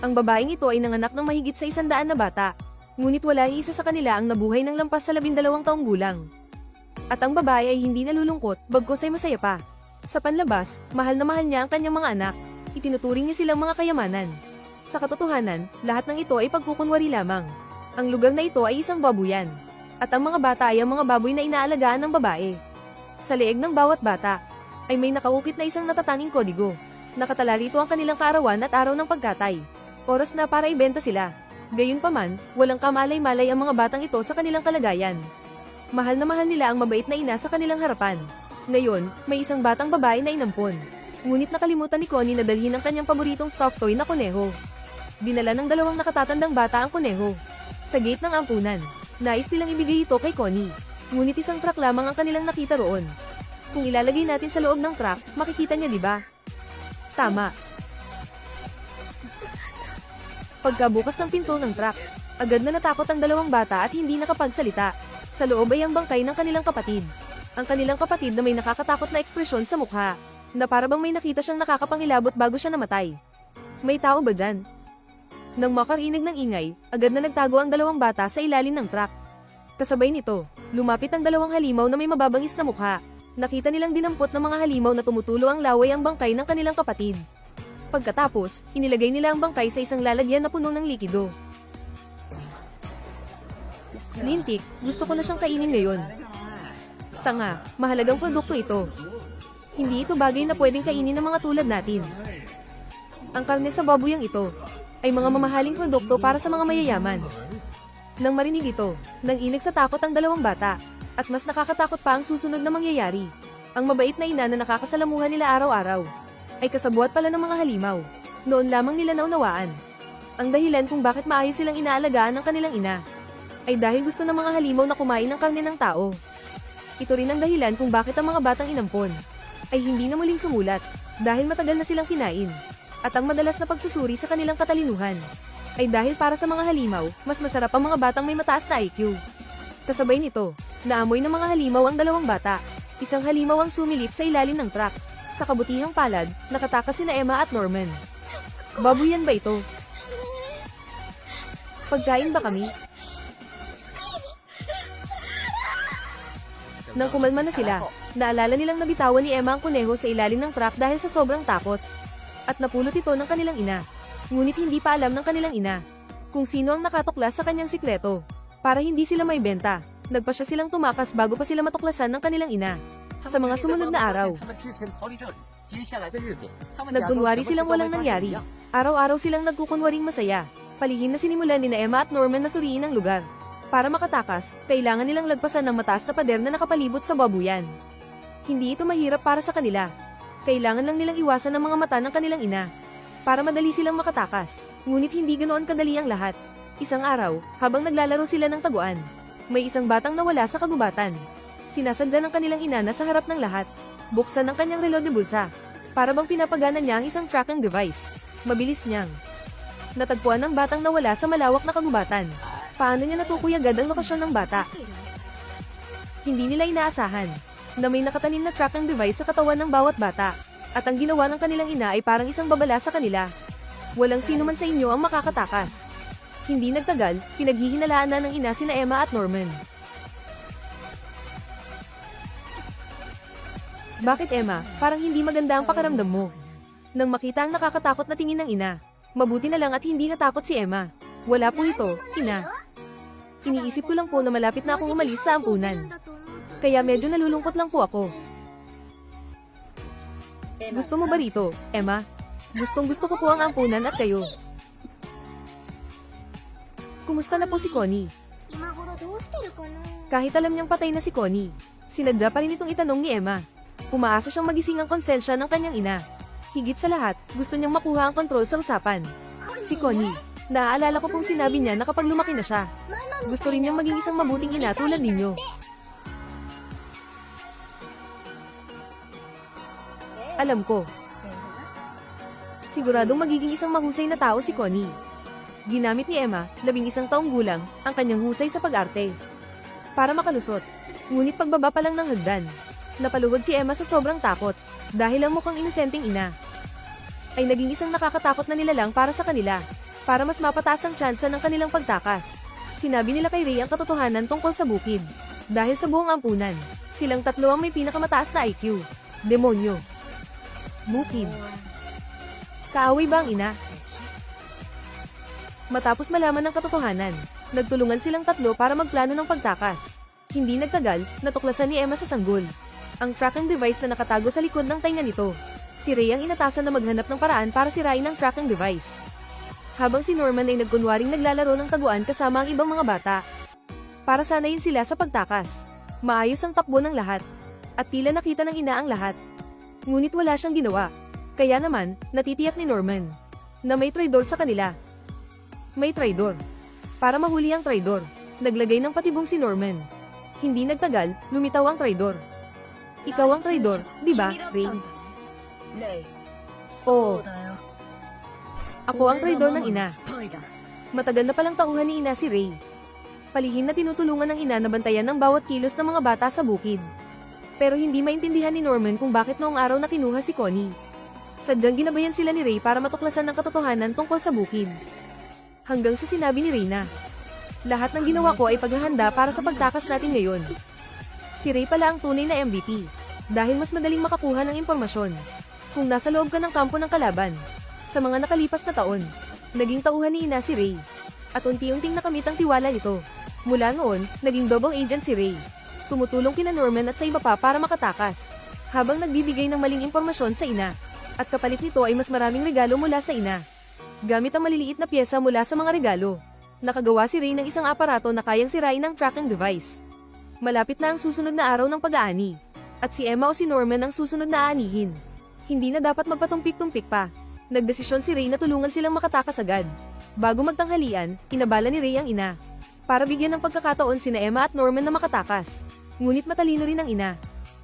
Ang babaeng ito ay nanganak ng mahigit sa 100 na bata. Ngunit wala ni isa sa kanila ang nabuhay ng lampas sa 12 taong gulang. At ang babae ay hindi nalulungkot, bagkus ay masaya pa. Sa panlabas, mahal na mahal niya ang kanyang mga anak. Itinuturing niya silang mga kayamanan. Sa katotohanan, lahat ng ito ay pagkukunwari lamang. Ang lugar na ito ay isang babuyan. At ang mga bata ay ang mga baboy na inaalagaan ng babae. Sa leeg ng bawat bata, ay may nakaukit na isang natatanging kodigo. Nakatala rito ang kanilang kaarawan at araw ng pagkatay. Oras na para ibenta sila. Gayunpaman, walang kamalay-malay ang mga batang ito sa kanilang kalagayan. Mahal na mahal nila ang mabait na ina sa kanilang harapan. Ngayon, may isang batang babae na inampon. Ngunit nakalimutan ni Connie na dalhin ang kanyang paboritong stuffed toy na kuneho. Dinala ng dalawang nakatatandang bata ang kuneho. Sa gate ng ampunan, nais nilang ibigay ito kay Connie. Ngunit isang truck lamang ang kanilang nakita roon. Kung ilalagay natin sa loob ng truck, makikita niya, di ba? Tama. Pagkabukas ng pinto ng truck, agad na natakot ang dalawang bata at hindi nakapagsalita. Sa loob ay ang bangkay ng kanilang kapatid. Ang kanilang kapatid na may nakakatakot na ekspresyon sa mukha, na para bang may nakita siyang nakakapangilabot bago siya namatay. May tao ba dyan? Nang makarinig ng ingay, agad na nagtago ang dalawang bata sa ilalim ng truck. Kasabay nito, lumapit ang dalawang halimaw na may mababangis na mukha. Nakita nilang dinampot ng mga halimaw na tumutulo ang laway ang bangkay ng kanilang kapatid. Pagkatapos, inilagay nila ang bangkay sa isang lalagyan na puno ng likido. Lintik, gusto ko na siyang kainin ngayon. Tanga, mahalagang produkto ito. Hindi ito bagay na pwedeng kainin ng mga tulad natin. Ang karne sa babuyang ito ay mga mamahaling produkto para sa mga mayayaman. Nang marinig ito, nanginig sa takot ang dalawang bata, at mas nakakatakot pa ang susunod na mangyayari. Ang mabait na ina na nakakasalamuhan nila araw-araw ay kasabuat pala ng mga halimaw. Noon lamang nila naunawaan. Ang dahilan kung bakit maayos silang inaalagaan ng kanilang ina ay dahil gusto ng mga halimaw na kumain ng karne ng tao. Ito rin ang dahilan kung bakit ang mga batang inampon ay hindi na muling sumulat dahil matagal na silang kinain. At ang madalas na pagsusuri sa kanilang katalinuhan ay dahil para sa mga halimaw, mas masarap ang mga batang may mataas na IQ. Kasabay nito, naamoy ng mga halimaw ang dalawang bata. Isang halimaw ang sumilip sa ilalim ng truck. Sa kabutihang palad, nakatakas sina Emma at Norman. Babuyan ba ito? Pagkain ba kami? Nang kumalma na sila, naalala nilang nabitawan ni Emma ang kuneho sa ilalim ng truck dahil sa sobrang takot. At napulot ito ng kanilang ina. Ngunit hindi pa alam ng kanilang ina kung sino ang nakatuklas sa kanyang sikreto. Para hindi sila may benta, nagpasya silang tumakas bago pa sila matuklasan ng kanilang ina. Sa mga sumunod na araw, nagkunwari silang walang nangyari. Araw-araw silang nagkukunwaring masaya. Palihim na sinimulan ni Emma at Norman na suriin ang lugar. Para makatakas, kailangan nilang lagpasan ng mataas na pader na nakapalibot sa babuyan. Hindi ito mahirap para sa kanila. Kailangan lang nilang iwasan ang mga mata ng kanilang ina para madali silang makatakas. Ngunit hindi ganoon kadali ang lahat. Isang araw, habang naglalaro sila ng taguan, may isang batang nawala sa kagubatan. Sinasadya ng kanilang ina na sa harap ng lahat. Buksan ang kanyang relo de bulsa. Para bang pinapagana niya ang isang tracking device. Mabilis niyang natagpuan ng batang nawala sa malawak na kagubatan. Paano niya natukoy agad ang lokasyon ng bata? Hindi nila inaasahan na may nakatanim na tracking device sa katawan ng bawat bata. At ang ginawa ng kanilang ina ay parang isang babala sa kanila. Walang sino man sa inyo ang makakatakas. Hindi nagtagal, pinaghihinalaan na ng ina sina Emma at Norman. Bakit Emma, parang hindi maganda ang pakiramdam mo? Nang makita ang nakakatakot na tingin ng ina, mabuti na lang at hindi natakot si Emma. Wala po ito, ina. Iniisip ko lang po na malapit na akong umalis sa ampunan. Kaya medyo nalulungkot lang po ako. Gusto mo ba rito, Emma? Gustong-gusto ko po ang ampunan at kayo. Kumusta na po si Connie? Kahit alam niyang patay na si Connie, sinadya pa rin itong itanong ni Emma. Umaasa siyang magising ang konsensya ng kanyang ina. Higit sa lahat, gusto niyang makuha ang kontrol sa usapan. Si Connie, naaalala ko pong sinabi niya na kapag lumaki na siya, gusto rin niyang maging isang mabuting ina tulad ninyo. Alam ko. Siguradong magiging isang mahusay na tao si Connie. Ginamit ni Emma, 11 taong gulang, ang kanyang husay sa pag-arte para makalusot. Ngunit pagbaba pa lang ng hagdan, napaluhod si Emma sa sobrang takot dahil ang mukhang inosenteng ina ay naging isang nakakatakot na nilalang para sa kanila. para mas mapataas ang tsansa ng kanilang pagtakas. Sinabi nila kay Ray ang katotohanan tungkol sa bukid. Dahil sa buong ampunan, silang tatlo ang may pinakamataas na IQ. Demonyo. Bukid. Kaaway ba ang ina? Matapos malaman ng katotohanan, nagtulungan silang tatlo para magplano ng pagtakas. Hindi nagtagal, natuklasan ni Emma sa sanggol ang tracking device na nakatago sa likod ng tainga nito. Si Ray ang inatasan na maghanap ng paraan para sirain ang tracking device. Habang si Norman ay nagkunwaring naglalaro ng taguan kasama ang ibang mga bata. Para sanayin sila sa pagtakas. Maayos ang takbo ng lahat. At tila nakita ng ina ang lahat. Ngunit wala siyang ginawa. Kaya naman, natitiyak ni Norman na may traidor sa kanila. May traidor. Para mahuli ang traidor, naglagay ng patibong si Norman. Hindi nagtagal, lumitaw ang traidor. Ikaw ang traidor, di ba, Ray? Oo. Ako ang traidor ng ina. Matagal na palang tauhan ni ina si Ray. Palihim na tinutulungan ng ina na bantayan ng bawat kilos ng mga bata sa bukid. Pero hindi maintindihan ni Norman kung bakit noong araw na kinuha si Connie. Sadyang ginabayan sila ni Ray para matuklasan ng katotohanan tungkol sa bukid. Hanggang sa sinabi ni Ray na, lahat ng ginawa ko ay paghahanda para sa pagtakas natin ngayon. Si Ray pala ang tunay na MVP, dahil mas madaling makakuha ng impormasyon kung nasa loob ka ng kampo ng kalaban. Sa mga nakalipas na taon, naging tauhan ni ina si Ray, at unti-unting nakamit ang tiwala nito. Mula noon, naging double agent si Ray. Tumutulong kina Norman at sa iba pa para makatakas, habang nagbibigay ng maling impormasyon sa ina. At kapalit nito ay mas maraming regalo mula sa ina. Gamit ang maliliit na pyesa mula sa mga regalo, nakagawa si Ray ng isang aparato na kayang sirain ng tracking device. Malapit na ang susunod na araw ng pag-aani, at si Emma o si Norman ang susunod na aanihin. Hindi na dapat magpatumpik-tumpik pa. Nagdesisyon si Ray na tulungan silang makatakas agad. Bago magtanghalian, inabala ni Ray ang ina para bigyan ng pagkakataon sina Emma at Norman na makatakas. Ngunit matalino rin ang ina,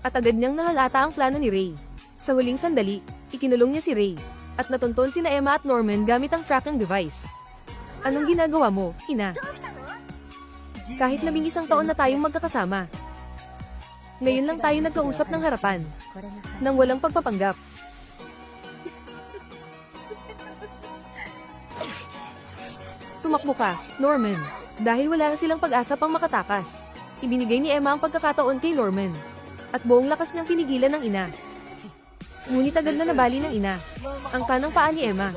at agad niyang nahalata ang plano ni Ray. Sa huling sandali, ikinulong niya si Ray, at natunton sina Emma at Norman gamit ang tracking device. Anong ginagawa mo, ina? Kahit 11 taon na tayong magkakasama. Ngayon lang tayo nagkausap ng harapan, nang walang pagpapanggap. Tumakbo ka, Norman, dahil wala na silang pag-asa pang makatakas. Ibinigay ni Emma ang pagkakataon kay Norman, at buong lakas niyang pinigilan ng ina. Ngunit agad na nabali ng ina ang kanang paa ni Emma.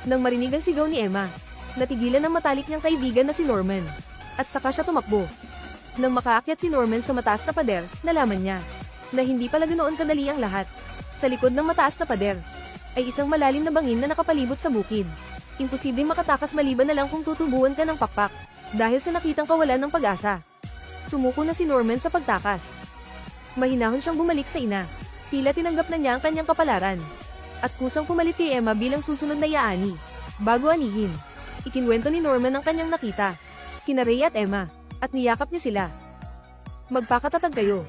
Nang marinig ang sigaw ni Emma, natigilan ng matalik niyang kaibigan na si Norman, at saka siya tumakbo. Nang makaakyat si Norman sa mataas na pader, nalaman niya na hindi pala ganoon kadali ang lahat. Sa likod ng mataas na pader ay isang malalim na bangin na nakapalibot sa bukid. Imposibleng makatakas maliban na lang kung tutubuan ka ng pakpak, dahil sa nakitang kawalan ng pag-asa. Sumuko na si Norman sa pagtakas. Mahinahon siyang bumalik sa ina. Tila tinanggap na niya ang kanyang kapalaran. At kusang pumalit kay Emma bilang susunod na yaani. Bago anihin, ikinwento ni Norman ang kanyang nakita kina Ray at Emma, at niyakap niya sila. Magpakatatag kayo.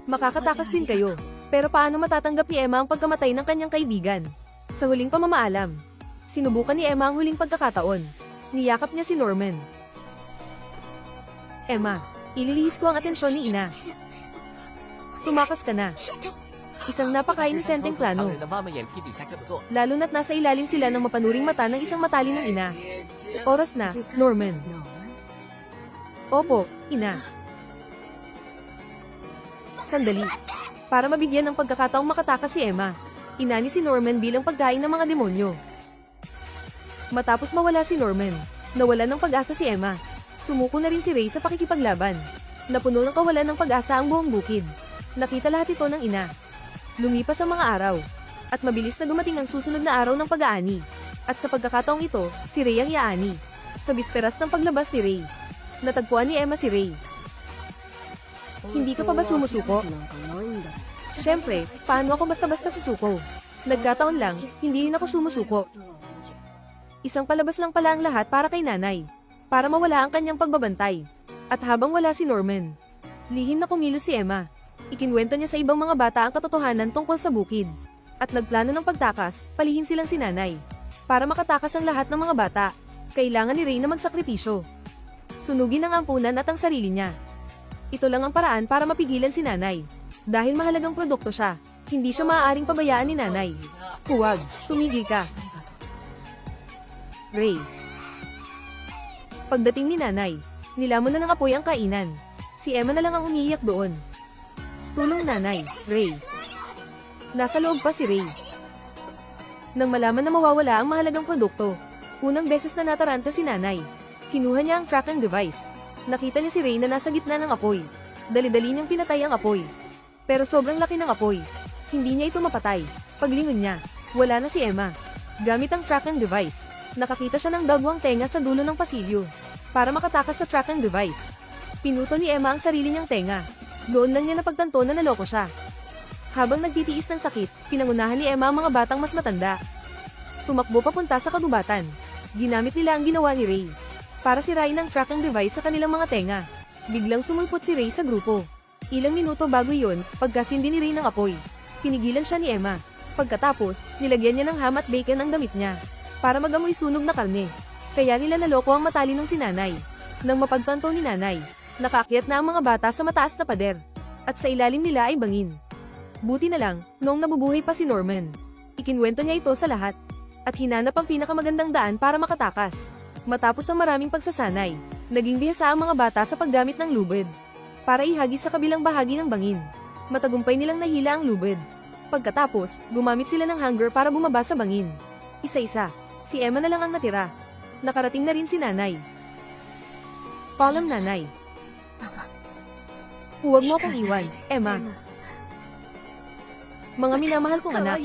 Makakatakas din kayo. Pero paano matatanggap ni Emma ang pagkamatay ng kanyang kaibigan? Sa huling pamamaalam, sinubukan ni Emma ang huling pagkakataon. Niyakap niya si Norman. Emma, ililihis ko ang atensyon ni ina. Tumakas ka na. Isang napaka-inosenteng plano. Lalo na't nasa ilalim sila ng mapanuring mata ng isang matalinong ina. Oras na, Norman. Opo, ina. Sandali. Para mabigyan ng pagkakataong makatakas si Emma, inani si Norman bilang pagkain ng mga demonyo. Matapos mawala si Norman, nawalan ng pag-asa si Emma. Sumuko na rin si Ray sa pakikipaglaban. Napuno ng kawalan ng pag-asa ang buong bukid. Nakita lahat ito ng ina. Lumipas ang mga araw, at mabilis na dumating ang susunod na araw ng pag-aani. At sa pagkakataong ito, si Ray ang yaani. Sa bisperas ng paglabas ni Ray, natagpuan ni Emma si Ray. Hindi ka pa ba sumusuko? Siyempre, paano ako basta-basta susuko? Nagkataon lang, hindi rin ako sumusuko. Isang palabas lang pala ang lahat para kay nanay, para mawala ang kanyang pagbabantay. At habang wala si Norman, lihim na kumilos si Emma. Ikinwento niya sa ibang mga bata ang katotohanan tungkol sa bukid. At nagplano ng pagtakas, palihim silang sinanay. Para makatakas ang lahat ng mga bata, kailangan ni Ray na magsakripisyo. Sunugin ang ampunan at ang sarili niya. Ito lang ang paraan para mapigilan si nanay. Dahil mahalagang produkto siya. Hindi siya maaaring pabayaan ni nanay. Huwag, tumigil ka. Ray. Pagdating ni nanay, nilamon na ng apoy ang kainan. Si Emma na lang ang umiiyak doon. Tulong nanay, Ray. Nasa loob pa si Ray. Nang malaman na mawawala ang mahalagang produkto, unang beses na nataranta si nanay. Kinuha niya ang tracking device. Nakita niya si Ray na nasa gitna ng apoy. Dali-dali niyang pinatay ang apoy. Pero sobrang laki ng apoy. Hindi niya ito mapatay. Paglingon niya, wala na si Emma. Gamit ang tracking device, nakakita siya ng dagwang tenga sa dulo ng pasilyo. Para makatakas sa tracking device, pinuto ni Emma ang sarili niyang tenga. Doon lang niya napagtanto na naloko siya. Habang nagtitiis ng sakit, pinangunahan ni Emma ang mga batang mas matanda. Tumakbo papunta sa kagubatan. Ginamit nila ang ginawa ni Ray para sirain ang tracking device sa kanilang mga tenga. Biglang sumulpot si Ray sa grupo. Ilang minuto bago iyon, pagkasindi ni Ray ng apoy, pinigilan siya ni Emma. Pagkatapos, nilagyan niya ng ham at bacon ang damit niya para magamoy sunog na karne. Kaya nila naloko ang matalinong si nanay. Nang mapagtanto ni nanay, nakaakyat na ang mga bata sa mataas na pader. At sa ilalim nila ay bangin. Buti na lang, noong nabubuhay pa si Norman. Ikinwento niya ito sa lahat. At hinanap ang pinakamagandang daan para makatakas. Matapos ang maraming pagsasanay, naging bihasa ang mga bata sa paggamit ng lubid para ihagis sa kabilang bahagi ng bangin. Matagumpay nilang nahila ang lubid. Pagkatapos, gumamit sila ng hanger para bumaba sa bangin. Isa-isa, si Emma na lang ang natira. Nakarating na rin si nanay. Paalam nanay. Huwag mo akong iwan, Emma. Mga minamahal kong anak.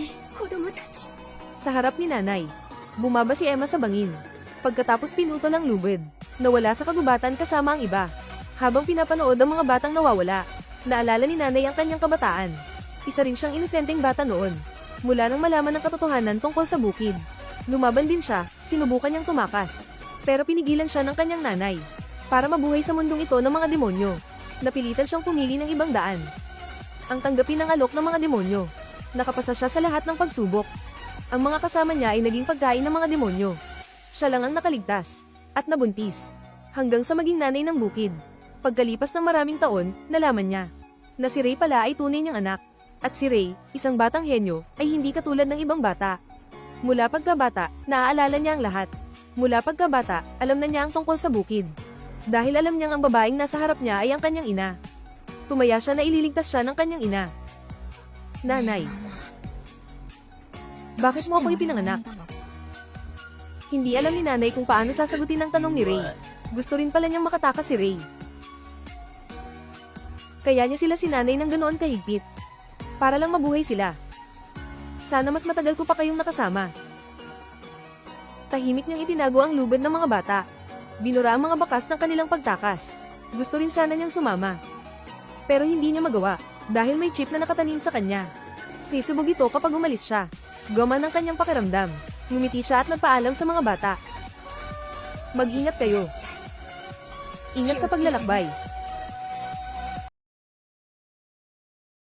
Sa harap ni nanay, bumaba si Emma sa bangin. Pagkatapos pinutol ang lubid, nawala sa kagubatan kasama ang iba. Habang pinapanood ang mga batang nawawala, naalala ni nanay ang kanyang kabataan. Isa rin siyang inosenteng bata noon. Mula nang malaman ang katotohanan tungkol sa bukid, lumaban din siya, sinubukan niyang tumakas. Pero pinigilan siya ng kanyang nanay. Para mabuhay sa mundong ito ng mga demonyo, napilitan siyang pumili ng ibang daan. Ang tanggapin ng alok ng mga demonyo. Nakapasa siya sa lahat ng pagsubok. Ang mga kasama niya ay naging pagkain ng mga demonyo. Siya lang ang nakaligtas, at nabuntis, hanggang sa maging nanay ng bukid. Pagkalipas ng maraming taon, nalaman niya na si Ray pala ay tunay niyang anak. At si Ray, isang batang henyo, ay hindi katulad ng ibang bata. Mula pagkabata, naaalala niya ang lahat. Mula pagkabata, alam na niya ang tungkol sa bukid. Dahil alam niyang ang babaeng nasa harap niya ay ang kanyang ina. Tumaya siya na ililigtas siya ng kanyang ina. Nanay, bakit mo ako ipinanganak? Hindi alam ni nanay kung paano sasagutin ang tanong ni Ray. Gusto rin pala niyang makatakas si Ray. Kaya niya sila sinanay ng ganoon kahigpit. Para lang mabuhay sila. Sana mas matagal ko pa kayong nakasama. Tahimik niyang itinago ang lubid ng mga bata. Binura ang mga bakas ng kanilang pagtakas. Gusto rin sana niyang sumama. Pero hindi niya magawa, dahil may chip na nakatanim sa kanya. Sisubog ito kapag umalis siya. Gumaan ang kanyang pakiramdam. Ngumiti siya at nagpaalam sa mga bata. Mag-ingat kayo. Ingat sa paglalakbay.